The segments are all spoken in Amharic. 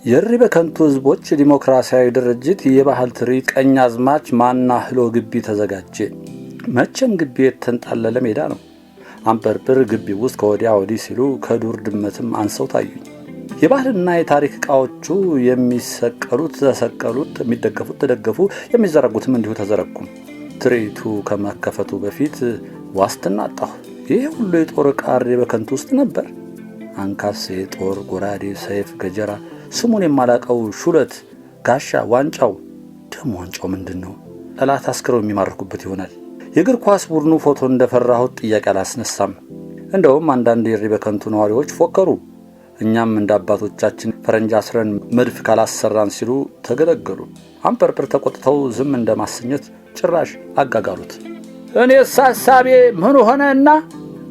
የሪበከንቱ ህዝቦች ዲሞክራሲያዊ ድርጅት የባህል ትርኢት ቀኛዝማች ማናህሎ ግቢ ተዘጋጀ። መቼም ግቢ የተንጣለለ ሜዳ ነው። አንበርብር ግቢ ውስጥ ከወዲያ ወዲህ ሲሉ ከዱር ድመትም አንሰው ታዩኝ። የባህልና የታሪክ ዕቃዎቹ የሚሰቀሉት ተሰቀሉት፣ የሚደገፉት ተደገፉ፣ የሚዘረጉትም እንዲሁ ተዘረጉ። ትርኢቱ ከመከፈቱ በፊት ዋስትና አጣሁ። ይህ ሁሉ የጦር ዕቃ ሪበከንቱ ውስጥ ነበር። አንካሴ፣ ጦር፣ ጎራዴ፣ ሰይፍ፣ ገጀራ፣ ስሙን የማላቀው ሹለት፣ ጋሻ፣ ዋንጫው። ደሞ ዋንጫው ምንድን ነው? ጠላት አስክረው የሚማርኩበት ይሆናል። የእግር ኳስ ቡድኑ ፎቶ እንደፈራሁት ጥያቄ አላስነሳም። እንደውም አንዳንድ የሪበከንቱ ነዋሪዎች ፎከሩ። እኛም እንደ አባቶቻችን ፈረንጅ አስረን መድፍ ካላሰራን ሲሉ ተገለገሉ። አንበርብር ተቆጥተው ዝም እንደማሰኘት ጭራሽ አጋጋሉት። እኔስ ሐሳቤ ምን ሆነና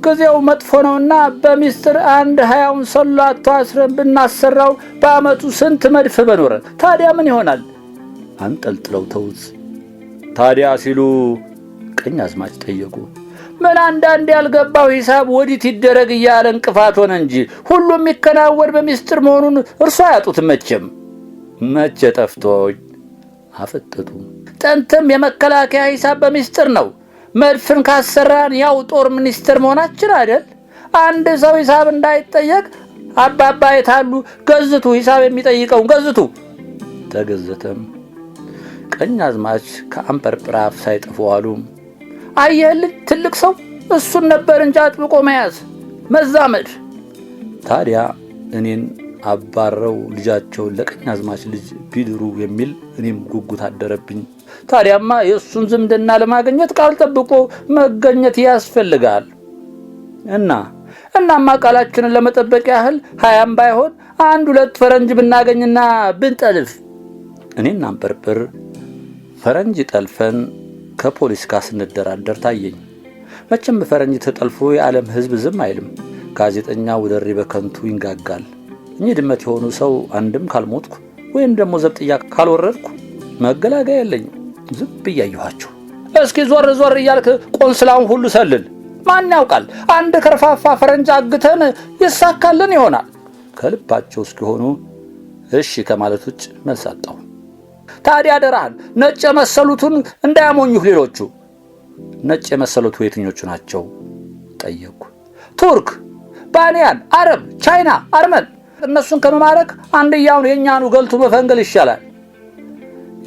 ጊዜው መጥፎ ነውና በሚስጥር 20 ሰላቶ አስረን ብናሰራው በአመቱ ስንት መድፍ በኖረን፣ ታዲያ ምን ይሆናል? አንጠልጥለው ተውት። ታዲያ ሲሉ ቀኛዝማች ጠየቁ። ምን አንዳንድ ያልገባው ሂሳብ ወዲት ይደረግ እያለ እንቅፋት ሆነ እንጂ ሁሉም የሚከናወን በሚስጥር መሆኑን እርሱ አያጡትም መቼም። መቼ ጠፍቶኝ አፈጠጡ። ጥንትም የመከላከያ ሂሳብ በሚስጥር ነው። መድፍን ካሰራን ያው ጦር ሚኒስትር መሆናችን አይደል? አንድ ሰው ሂሳብ እንዳይጠየቅ አባባ የታሉ? ገዝቱ፣ ሂሳብ የሚጠይቀውን ገዝቱ። ተገዘተም። ቀኛዝማች ከአንበርብር አፍ ሳይጠፉ አሉ። አየህልኝ ትልቅ ሰው እሱን ነበር እንጂ አጥብቆ መያዝ መዛመድ። ታዲያ እኔን አባረው ልጃቸውን ለቀኛዝማች ልጅ ቢድሩ የሚል እኔም ጉጉት አደረብኝ። ታዲያማ የእሱን ዝምድና ለማግኘት ቃል ጠብቆ መገኘት ያስፈልጋል። እናማ ቃላችንን ለመጠበቅ ያህል 20 ባይሆን 1-2 ፈረንጅ ብናገኝና ብንጠልፍ። እኔና አንበርብር ፈረንጅ ጠልፈን ከፖሊስ ጋር ስንደራደር ታየኝ። መቼም ፈረንጅ ተጠልፎ የዓለም ሕዝብ ዝም አይልም። ጋዜጠኛ ወደ ሪበከንቱ ይንጋጋል። እኚህ ድመት የሆኑ ሰው አንድም ካልሞትኩ ወይም ደግሞ ዘብጥያ ካልወረድኩ መገላገያ የለኝም። ዝም ብያየኋቸው። እስኪ ዞር ዞር እያልክ ቆንስላውን ሁሉ ሰልል። ማን ያውቃል አንድ ከርፋፋ ፈረንጅ አግተን ይሳካልን ይሆናል። ከልባቸው እስኪሆኑ እሺ ከማለት ውጭ መልስ አጣሁ። ታዲያ ደራን ነጭ የመሰሉትን እንዳያሞኙህ ሌሎቹ። ነጭ የመሰሉት የትኞቹ ናቸው ጠየቅኩ። ቱርክ፣ ባንያን፣ አረብ፣ ቻይና፣ አርመን። እነሱን ከመማረክ አንድያውን የኛኑ ገልቱ መፈንገል ይሻላል።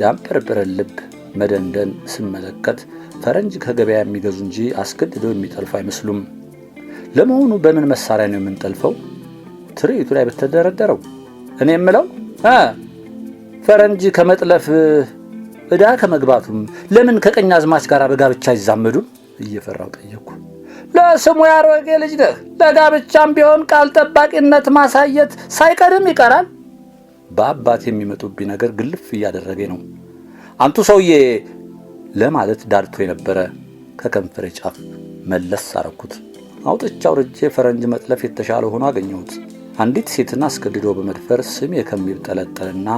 የአንበርብርን ልብ መደንደን ስመለከት ፈረንጅ ከገበያ የሚገዙ እንጂ አስገድደው የሚጠልፉ አይመስሉም። ለመሆኑ በምን መሳሪያ ነው የምንጠልፈው? ትርኢቱ ላይ በተደረደረው። እኔ የምለው ፈረንጅ ከመጥለፍ ዕዳ ከመግባቱም ለምን ከቀኛዝማች ጋር በጋብቻ አይዛመዱም? እየፈራው ጠየቅኩ። ለስሙ ያሮጌ ልጅ ነህ። ለጋብቻም ቢሆን ቃል ጠባቂነት ማሳየት ሳይቀርም ይቀራል። በአባት የሚመጡብኝ ነገር ግልፍ እያደረገኝ ነው። አንቱ ሰውዬ ለማለት ዳርቶ የነበረ ከከንፈሬ ጫፍ መለስ አረኩት። አውጥቻው ርጄ ፈረንጅ መጥለፍ የተሻለ ሆኖ አገኘሁት። አንዲት ሴትን አስገድዶ በመድፈር ስሜ ከሚጠለጠልና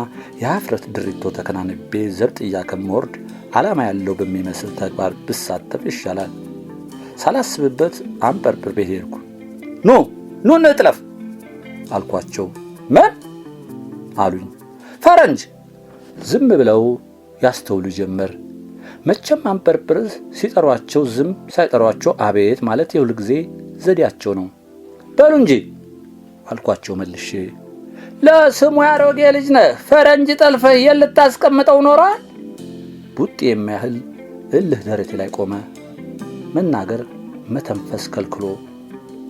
የሀፍረት ድሪቶ ተከናንቤ ዘብጥያ ከመወርድ ዓላማ ያለው በሚመስል ተግባር ብሳተፍ ይሻላል። ሳላስብበት አንበርብር ቤት ሄድኩ። ኑ እንጥለፍ አልኳቸው። ምን አሉኝ። ፈረንጅ። ዝም ብለው ያስተውሉ ጀመር። መቼም አንበርብር ሲጠሯቸው ዝም፣ ሳይጠሯቸው አቤት ማለት የሁል ጊዜ ዘዴያቸው ነው። በሉ እንጂ አልኳቸው መልሼ። ለስሙ ያሮጌ ልጅ ነህ። ፈረንጅ ጠልፈህ የልታስቀምጠው ኖሯል። ቡጤ የሚያህል እልህ ደረቴ ላይ ቆመ። መናገር መተንፈስ ከልክሎ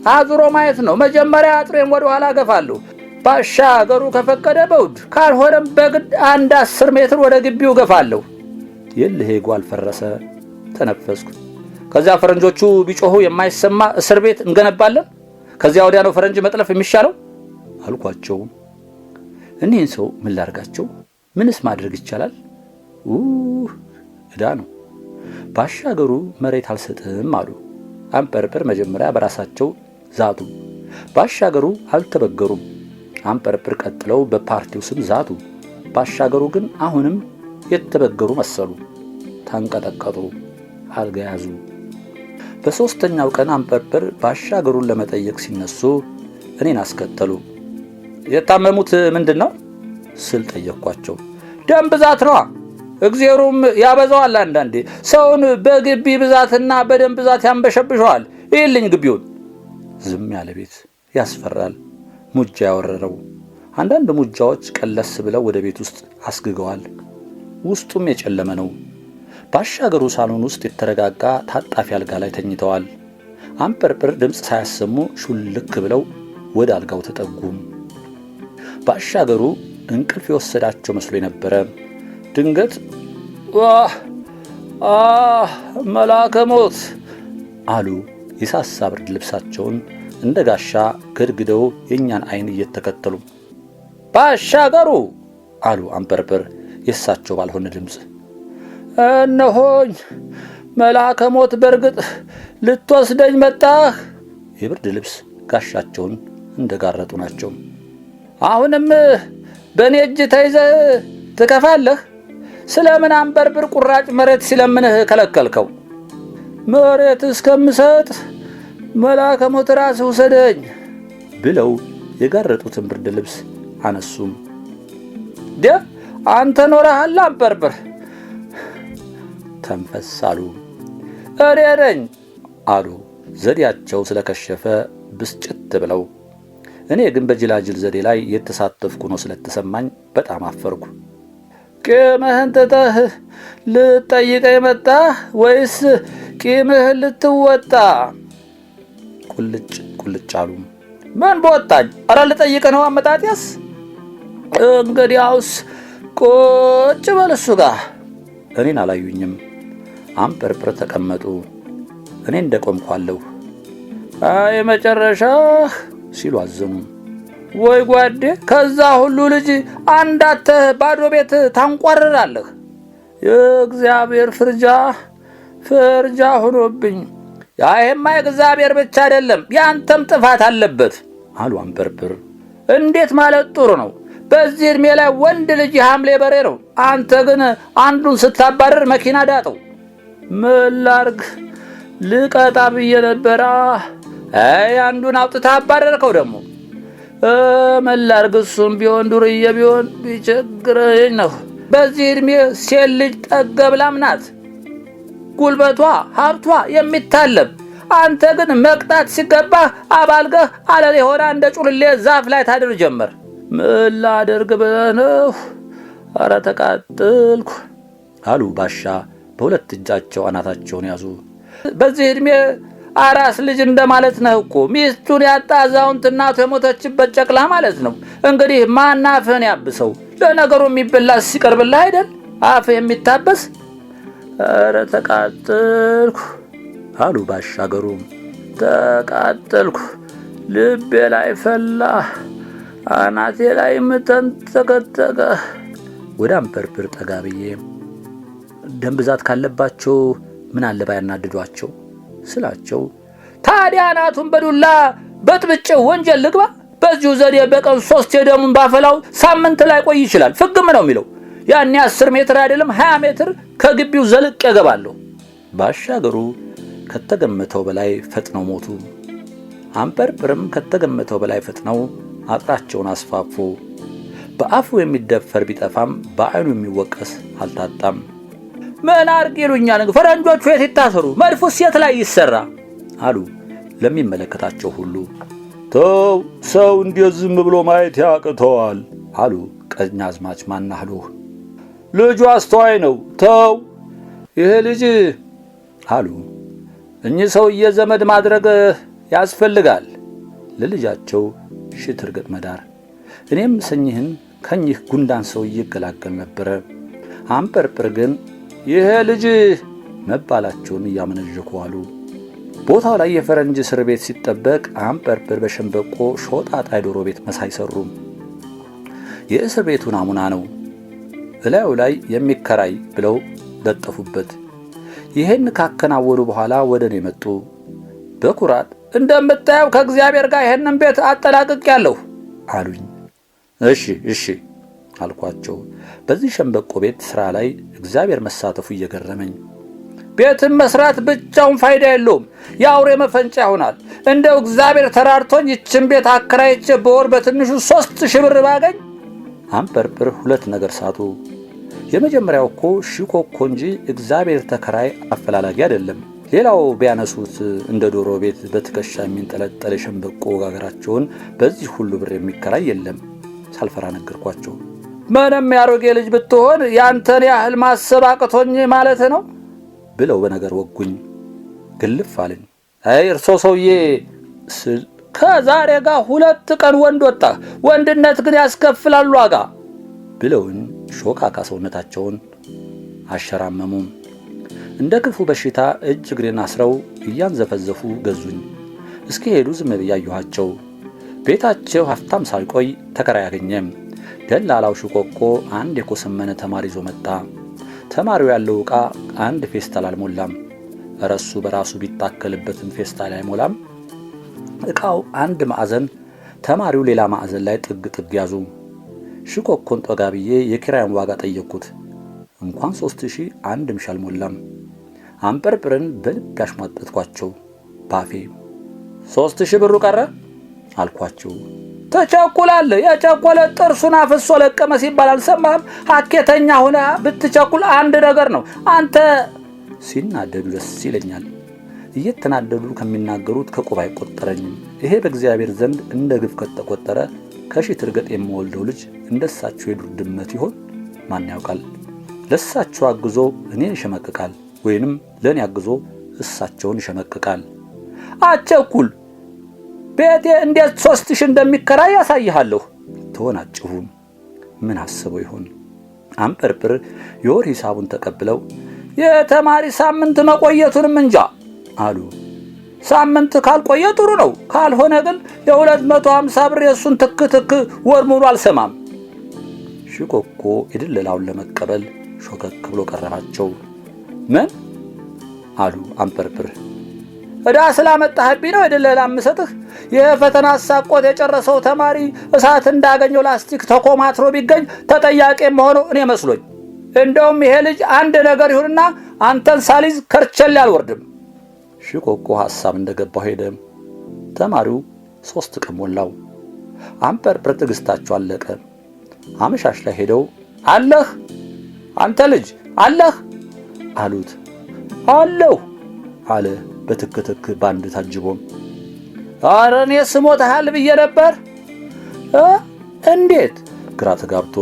አዙሮ ማየት ነው። መጀመሪያ አጥሬን ወደ ኋላ ገፋለሁ። ባሻገሩ ከፈቀደ በውድ ካልሆነም በግድ 10 ሜትር ወደ ግቢው ገፋለሁ። የልሄ ጓል ፈረሰ። ተነፈስኩ። ከዚያ ፈረንጆቹ ቢጮሁ የማይሰማ እስር ቤት እንገነባለን። ከዚያ ወዲያ ነው ፈረንጅ መጥለፍ የሚሻለው አልኳቸው። እኒህን ሰው ምን ላርጋቸው? ምንስ ማድረግ ይቻላል? ዕዳ ነው። ባሻገሩ መሬት አልሰጥም አሉ። አንበርብር መጀመሪያ በራሳቸው ዛቱ። ባሻገሩ አልተበገሩም። አንበርብር ቀጥለው በፓርቲው ስም ዛቱ። ባሻገሩ ግን አሁንም የተበገሩ መሰሉ። ተንቀጠቀጡ። አልጋ ያዙ። በሶስተኛው ቀን አንበርበር ባሻገሩን ለመጠየቅ ሲነሱ እኔን አስከተሉ። የታመሙት ምንድነው ስል ጠየቅኳቸው። ደም ብዛት ነዋ። እግዚአብሔሩም ያበዛዋል። አንዳንዴ ሰውን በግቢ ብዛትና በደም ብዛት ያንበሸብሸዋል። ይልኝ ግቢውን። ዝም ያለ ቤት ያስፈራል። ሙጃ ያወረረው። አንዳንድ ሙጃዎች ቀለስ ብለው ወደ ቤት ውስጥ አስግገዋል። ውስጡም የጨለመ ነው። ባሻገሩ ሳሎን ውስጥ የተረጋጋ ታጣፊ አልጋ ላይ ተኝተዋል። አንበርበር ድምፅ ሳያሰሙ ሹልክ ብለው ወደ አልጋው ተጠጉም። ባሻገሩ እንቅልፍ የወሰዳቸው መስሎ ነበረ። ድንገት ዋህ መልአከ ሞት አሉ። የሳሳ ብርድ ልብሳቸውን እንደ ጋሻ ገድግደው የእኛን አይን እየተከተሉ። ባሻገሩ አሉ አንበርበር የሳቸው ባልሆነ ድምፅ። እነሆኝ መልአከ ሞት፣ በርግጥ ልትወስደኝ መጣህ። የብርድ ልብስ ጋሻቸውን እንደጋረጡ ናቸው። አሁንም በእኔ እጅ ተይዘህ ትከፋለህ? ስለምን አንበርብር ቁራጭ መሬት ሲለምንህ ከለከልከው? መሬት እስከምሰጥ መልአከ ሞት ራስህ ውሰደኝ ብለው የጋረጡትን ብርድ ልብስ አነሱም። አንተ ኖረሃል አንበርብር ተንፈስ አሉ። እኔ ነኝ አሉ ዘዴያቸው ስለከሸፈ ብስጭት ብለው። እኔ ግን በጅላጅል ዘዴ ላይ የተሳተፍኩ ነው ስለተሰማኝ በጣም አፈርኩ። ቂምህን ትተህ ልትጠይቀኝ መጣህ ወይስ ቂምህን ልትወጣ? ቁልጭ አሉ። ምን በወጣኝ? ኧረ ልጠይቅህ ነው አመጣጤስ። እንግዲያውስ ቁጭ በል እሱ ጋር። እኔን አላዩኝም። አንበርብር ተቀመጡ። እኔ እንደቆምኳለሁ። አይ መጨረሻህ ሲሉ አዘኑ። ወይ ጓዴ፣ ከዛ ሁሉ ልጅ አንዳተ ባዶ ቤት ታንቋርራለህ። የእግዚአብሔር ፍርጃ ሆኖብኝ። ያይማ የእግዚአብሔር ብቻ አይደለም ያንተም ጥፋት አለበት አሉ አንበርብር። እንዴት ማለት ጥሩ ነው? በዚህ እድሜ ላይ ወንድ ልጅ ሐምሌ በሬ ነው። አንተ ግን አንዱን ስታባረር መኪና ዳጠው። ምን ላርግ? ልቀጣ ብዬ ነበራ። አይ አንዱን አውጥተህ አባረርከው ደግሞ። ምን ላርግ? እሱም ቢሆን ዱርዬ ቢሆን ቢቸግረኝ ነው። በዚህ እድሜ ሴት ልጅ ጠገብላም ናት። ጉልበቷ ሀብቷ የሚታለብ። አንተ ግን መቅጣት ሲገባህ አባልገህ አለሌ ሆና እንደ ጩልሌ ዛፍ ላይ ታድር ጀመር። ምን ላደርግ ብለህ ነው? ኧረ ተቃጠልኩ አሉ ባሻ በሁለት እጃቸው አናታቸውን ያዙ። በዚህ እድሜ አራስ ልጅ እንደማለት ነው እኮ። ሚስቱን ያጣ አዛውንት እናቱ የሞተችበት ጨቅላ ማለት ነው። እንግዲህ ማን አፍህን ያብሰው? ለነገሩ የሚበላ ሲቀርብልህ አይደል አፍህ የሚታበስ? ኧረ ተቃጠልኩ አሉ ባሻገሩ። ተቃጠልኩ፣ ልቤ ላይ ፈላ፣ አናቴ ላይ ተንተከተከ። ወደ አንበርብር ጠጋ ብዬ ደም ብዛት ካለባቸው ምን አለ ባያናድዷቸው ስላቸው፣ ታዲያ አናቱን በዱላ በጥብጬ ወንጀል ልግባ? በዚሁ ዘዴ በቀን 3 የደሙን ባፈላው ሳምንት ላይ ቆይ ይችላል። ፍግም ነው የሚለው። ያኔ 10 ሜትር አይደለም 20 ሜትር ከግቢው ዘልቅ ያገባለሁ። ባሻገሩ ከተገመተው በላይ ፈጥነው ሞቱ። አንበርብርም ከተገመተው በላይ ፈጥነው አጥራቸውን አስፋፉ። በአፉ የሚደፈር ቢጠፋም በአይኑ የሚወቀስ አልታጣም። ምን አርግ ይሉኛል ፈረንጆቹ፣ የት ይታሰሩ? መድፉስ የት ላይ ይሰራ አሉ ለሚመለከታቸው ሁሉ። ተው ሰው እንዴት ዝም ብሎ ማየት ያቅተዋል አሉ ቀኛዝማች ማናህሉ። ልጁ አስተዋይ ነው፣ ተው ይሄ ልጅ አሉ። እኚህ ሰውዬ ዘመድ ማድረግ ያስፈልጋል ለልጃቸው ሽትርግጥ መዳር። እኔም ሰኝህን ከኚህ ጉንዳን ሰውዬ ይገላገል ነበረ። አንበርብር ግን ይሄ ልጅ መባላቸውን እያመነጀኩ አሉ። ቦታው ላይ የፈረንጅ እስር ቤት ሲጠበቅ አንበርብር በሸንበቆ ሾጣጣ ዶሮ ቤት መሳይ ሰሩ። የእስር ቤቱ ናሙና ነው። እላዩ ላይ የሚከራይ ብለው ለጠፉበት። ይሄን ካከናወኑ በኋላ ወደ እኔ መጡ። በኩራት እንደምታየው ከእግዚአብሔር ጋር ይሄንን ቤት አጠላቅቄያለሁ አሉኝ። እሺ አልኳቸው። በዚህ ሸንበቆ ቤት ስራ ላይ እግዚአብሔር መሳተፉ እየገረመኝ፣ ቤትም መስራት ብቻውን ፋይዳ የለውም፣ የአውሬ መፈንጫ ይሆናል። እንደው እግዚአብሔር ተራርቶኝ ይችን ቤት አከራይቼ በወር በትንሹ 3000 ብር ባገኝ። አንበርብር ሁለት ነገር ሳቱ። የመጀመሪያው እኮ ሽኮኮ እንጂ እግዚአብሔር ተከራይ አፈላላጊ አይደለም። ሌላው ቢያነሱት እንደ ዶሮ ቤት በትከሻ የሚንጠለጠል የሸንበቆ ጋገራቸውን በዚህ ሁሉ ብር የሚከራይ የለም። ሳልፈራ ነገርኳቸው። ምንም ያሮጌ ልጅ ብትሆን ያንተን ያህል ማሰብ አቅቶኝ ማለት ነው ብለው በነገር ወጉኝ። ግልፍ አለኝ። አይ እርሶ ሰውዬ ስል ከዛሬ ጋር 2 ቀን ወንድ ወጣ፣ ወንድነት ግን ያስከፍላል ዋጋ ብለውኝ ሾካካ ሰውነታቸውን አሸራመሙ። እንደ ክፉ በሽታ እጅ እግሬን አስረው እያንዘፈዘፉ ገዙኝ። እስኪ ሄዱ ዝም ብዬ አየኋቸው። ቤታቸው ሀፍታም ሳይቆይ ተከራይ አገኘም። ደላላው ሽኮኮ አንድ የኮሰመነ ተማሪ ይዞ መጣ። ተማሪው ያለው ዕቃ አንድ ፌስታል አልሞላም። እረሱ በራሱ ቢታከልበትም ፌስታል አይሞላም። ዕቃው አንድ ማዕዘን፣ ተማሪው ሌላ ማዕዘን ላይ ጥግ ጥግ ያዙ። ሽኮኮን ጠጋ ብዬ የኪራዩን ዋጋ ጠየቅኩት። እንኳን 3000 አንድ ምሽ አልሞላም። አንበርብርን በልብ ያሽሟጠጥኳቸው ባፌ። 3000 ብሩ ቀረ አልኳቸው። ተቸኩላል፣ የቸኮለ ጥርሱን አፍሶ ለቀመ ሲባል አልሰማህም? ሀኬተኛ ሆነ ብትቸኩል አንድ ነገር ነው። አንተ ሲናደዱ ደስ ይለኛል። እየተናደዱ ከሚናገሩት ከቁብ አይቆጠረኝም። ይሄ በእግዚአብሔር ዘንድ እንደ ግፍ ከተቆጠረ ከሺህ ትርገጥ የምወልደው ልጅ እንደሳቸው የዱር ድመት ይሆን? ማን ያውቃል? ለሳቸው አግዞ እኔን ይሸመቅቃል፣ ወይንም ለኔ አግዞ እሳቸውን ይሸመቅቃል። አቸኩል፣ ቤቴ እንዴት 3000 እንደሚከራይ ያሳይሃለሁ። ተወናጭሁ። ምን አስበው ይሆን? አንበርብር የወር ሂሳቡን ተቀብለው የተማሪ ሳምንት መቆየቱንም እንጃ አሉ። ሳምንት ካልቆየ ጥሩ ነው፣ ካልሆነ ግን የ250 ብር የሱን ትክትክ ወር ሙሉ አልሰማም። ሽኮኮ የድለላውን ለመቀበል ሾከክ ብሎ ቀረባቸው። ምን አሉ አንበርብር። እዳ ስላመጣህብኝ ነው የድለላ የምሰጥህ። የፈተና ሳቆት የጨረሰው ተማሪ እሳት እንዳገኘው ላስቲክ ተኮማትሮ ቢገኝ ተጠያቂ መሆኑ እኔ መስሎኝ። እንደውም ይሄ ልጅ አንድ ነገር ይሁንና አንተን ሳሊዝ ከርቸል አልወርድም። ሽኮኮ ሐሳብ እንደገባው ሄደ። ተማሪው 3 ቀን ሞላው። አንበርብር ትዕግስታቸው አለቀ። አመሻሽ ላይ ሄደው አለህ አንተ ልጅ አለህ አሉት። አለሁ አለ በትክትክ ባንድ ታጅቦ። ኧረ እኔ ስሞታል ብዬ ነበር። እንዴት? ግራ ተጋብቶ።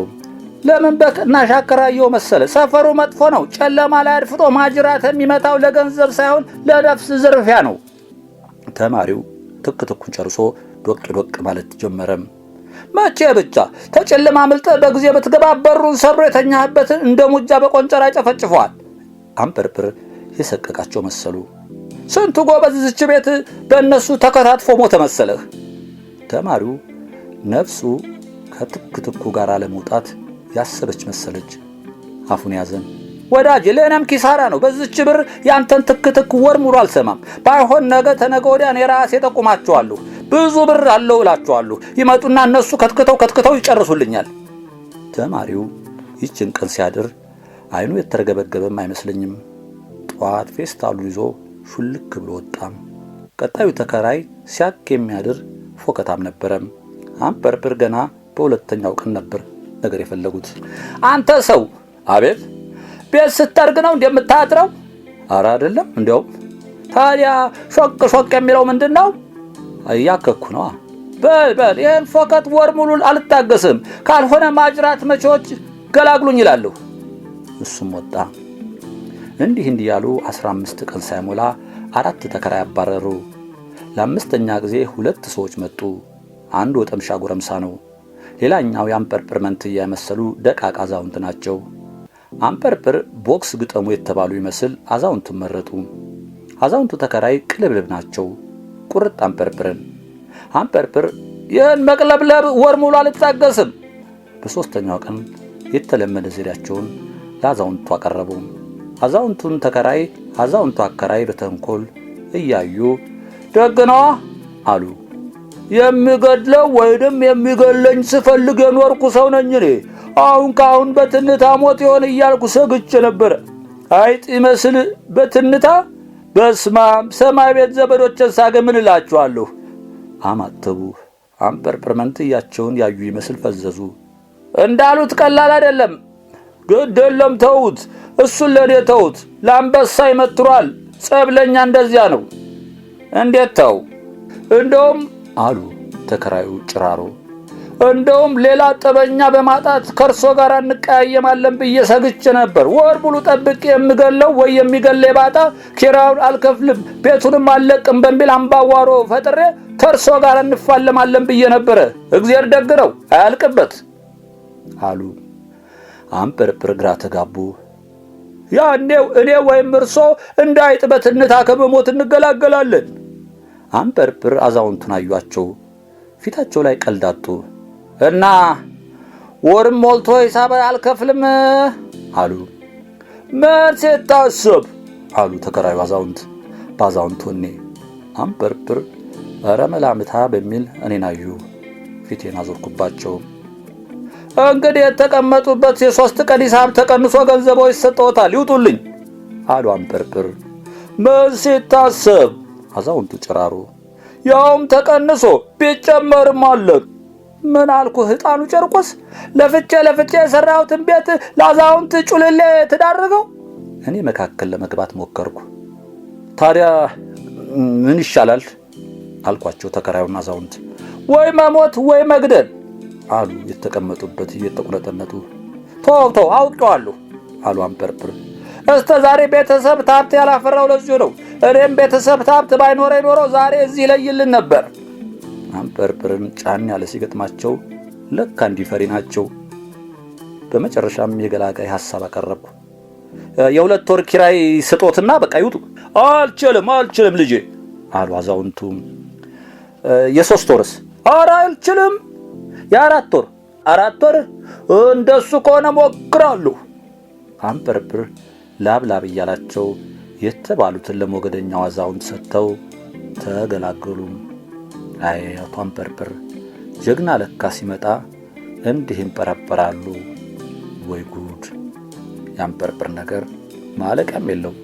ለምን በቅናሽ አከራየው መሰለ? ሰፈሩ መጥፎ ነው። ጨለማ ላይ አድፍጦ ማጅራት የሚመታው ለገንዘብ ሳይሆን ለነፍስ ዝርፊያ ነው። ተማሪው ትክትኩን ጨርሶ ዶቅ ዶቅ ማለት ጀመረም። መቼ ብቻ ተጨለማ አምልጠ በጊዜ በትገባ በሩን ሰብሮ የተኛህበትን እንደ ሙጃ በቆንጨራ ጨፈጭፈዋል። አንበርብር የሰቀቃቸው መሰሉ። ስንቱ ጎበዝ ዝች ቤት በእነሱ ተከታትፎ ሞተ መሰለህ። ተማሪው ነፍሱ ከትክትኩ ጋር ለመውጣት ያሰበች መሰለች። አፉን ያዘን። ወዳጅ ለእኔም ኪሳራ ነው። በዚች ብር ያንተን ትክትክ ወር ሙሉ አልሰማም። ባይሆን ነገ ተነገ ወዲያ እኔ ራሴ ጠቁማቸዋለሁ። ብዙ ብር አለው እላቸዋለሁ። ይመጡና እነሱ ከትክተው ይጨርሱልኛል። ተማሪው ይችን ቀን ሲያድር አይኑ የተረገበገበም አይመስለኝም። ጧት ፌስታሉ ይዞ ሹልክ ብሎ ወጣ። ቀጣዩ ተከራይ ሲያክ የሚያድር ፎከታም ነበረም። አንበርብር ገና በሁለተኛው ቀን ነበር ነገር የፈለጉት። አንተ ሰው! አቤት። ቤት ስትጠርግ ነው እንደምታጥረው? ኧረ አይደለም። እንዲያውም ታዲያ ሾቅ የሚለው ምንድነው? አያከኩ ነው። በል ይሄን ፎከት ወር ሙሉ አልታገስም፣ ካልሆነ ማጅራት መቼዎች ገላግሉኝ ይላሉ። እሱም ወጣ። እንዲህ ያሉ 15 ቀን ሳይሞላ 4 ተከራይ አባረሩ። ለአምስተኛ ጊዜ 2 ሰዎች መጡ። አንዱ ወጠምሻ ጎረምሳ ነው። ሌላኛው የአንበርብር መንትያ የመሰሉ ደቃቅ አዛውንት ናቸው። አንበርብር ቦክስ ግጠሙ የተባሉ ይመስል አዛውንቱን መረጡ። አዛውንቱ ተከራይ ቅልብልብ ናቸው። ቁርጥ አንበርብር ይህን መቅለብለብ ወር ሙሉ አልታገስም። በሶስተኛው ቀን የተለመደ ዘዴያቸውን ለአዛውንቱ አቀረቡ። አዛውንቱን ተከራይ አዛውንቱ አከራይ በተንኮል እያዩ ደግነዋ አሉ። የሚገድለው ወይንም የሚገለኝ ስፈልግ የኖርኩ ሰው ነኝ እኔ። አሁን ካሁን በትንታ ሞት ይሆን እያልኩ ሰግቼ ነበር። አይጥ ይመስል በትንታ በስማም ሰማይ ቤት ዘመዶችን ሳገምን እላችኋለሁ አማተቡ። አንበርብር መንትያቸውን ያዩ ይመስል ፈዘዙ። እንዳሉት ቀላል አይደለም። ግድ የለም ተውት፣ እሱን ለኔ ተውት። ለአንበሳ ይመትሯል፣ ጸብለኛ እንደዚያ ነው። እንዴት ተው? እንደውም አሉ ተከራዩ ጭራሮ፣ እንደውም ሌላ ጠበኛ በማጣት ከርሶ ጋር እንቀያየማለን ብዬ ሰግቼ ነበር። ወር ሙሉ ጠብቄ የምገለው ወይ የሚገለኝ ባጣ ኪራዩን አልከፍልም ቤቱንም አልለቅም በሚል አምባዋሮ ፈጥሬ ከርሶ ጋር እንፋለማለን ብዬ ነበረ። እግዚአብሔር ደግ ነው፣ አያልቅበት አሉ። አንበርብር ግራ ተጋቡ። ያኔው እኔ ወይም እርሶ እንዳይጥ በትንታ ከመሞት እንገላገላለን። አንበርብር አዛውንቱን አዩአቸው። ፊታቸው ላይ ቀልድ አጡ እና ወርም ሞልቶ ሂሳብ አልከፍልም አሉ። ምን ሲታሰብ አሉ ተከራዩ አዛውንት ባዛውንቱ እኔ። አንበርብር ኧረ መላምታ በሚል እኔን አዩ። ፊቴን አዞርኩባቸው። እንግዲህ የተቀመጡበት የ3 ቀን ሂሳብ ተቀንሶ ገንዘቦ ይሰጠዎታል፣ ይውጡልኝ አሉ አንበርብር። ምን ሲታሰብ አዛውንቱ ጭራሮ። ያውም ተቀንሶ ቢጨመርም አለ። ምን አልኩ ህጣኑ ጨርቆስ? ለፍቼ የሰራሁትን ቤት ለአዛውንት ጩልሌ ተዳረገው። እኔ መካከል ለመግባት ሞከርኩ። ታዲያ ምን ይሻላል አልኳቸው ተከራዩና አዛውንት። ወይ መሞት ወይ መግደል አሉ የተቀመጡበት እየተቆለጠነቱ። ተው አውቀዋለሁ አሉ አንበርብር። እስከ ዛሬ ቤተሰብ ታብት ያላፈራው ለዚሁ ነው። እኔም ቤተሰብ ታብት ባይኖረኝ ኖሮ ዛሬ እዚህ ለይልን ነበር። አንበርብርን ጫን ያለ ሲገጥማቸው ለካ እንዲፈሪ ናቸው። በመጨረሻም የገላጋይ ሐሳብ አቀረብኩ። የ2 ወር ኪራይ ስጦትና በቃ ይውጡ። አልችልም ልጄ አሉ አዛውንቱ። የ3 ወርስ? ኧረ አልችልም። የ4 ወር 4 ወር እንደሱ ከሆነ ሞክራለሁ። አንበርብር ላብ እያላቸው የተባሉትን ለሞገደኛው አዛውንት ሰጥተው ተገላገሉ። አይ አቶ አንበርብር ጀግና ለካ ሲመጣ እንዲህ ይንበረበራሉ። ወይ ጉድ! የአንበርብር ነገር ማለቂያም የለው።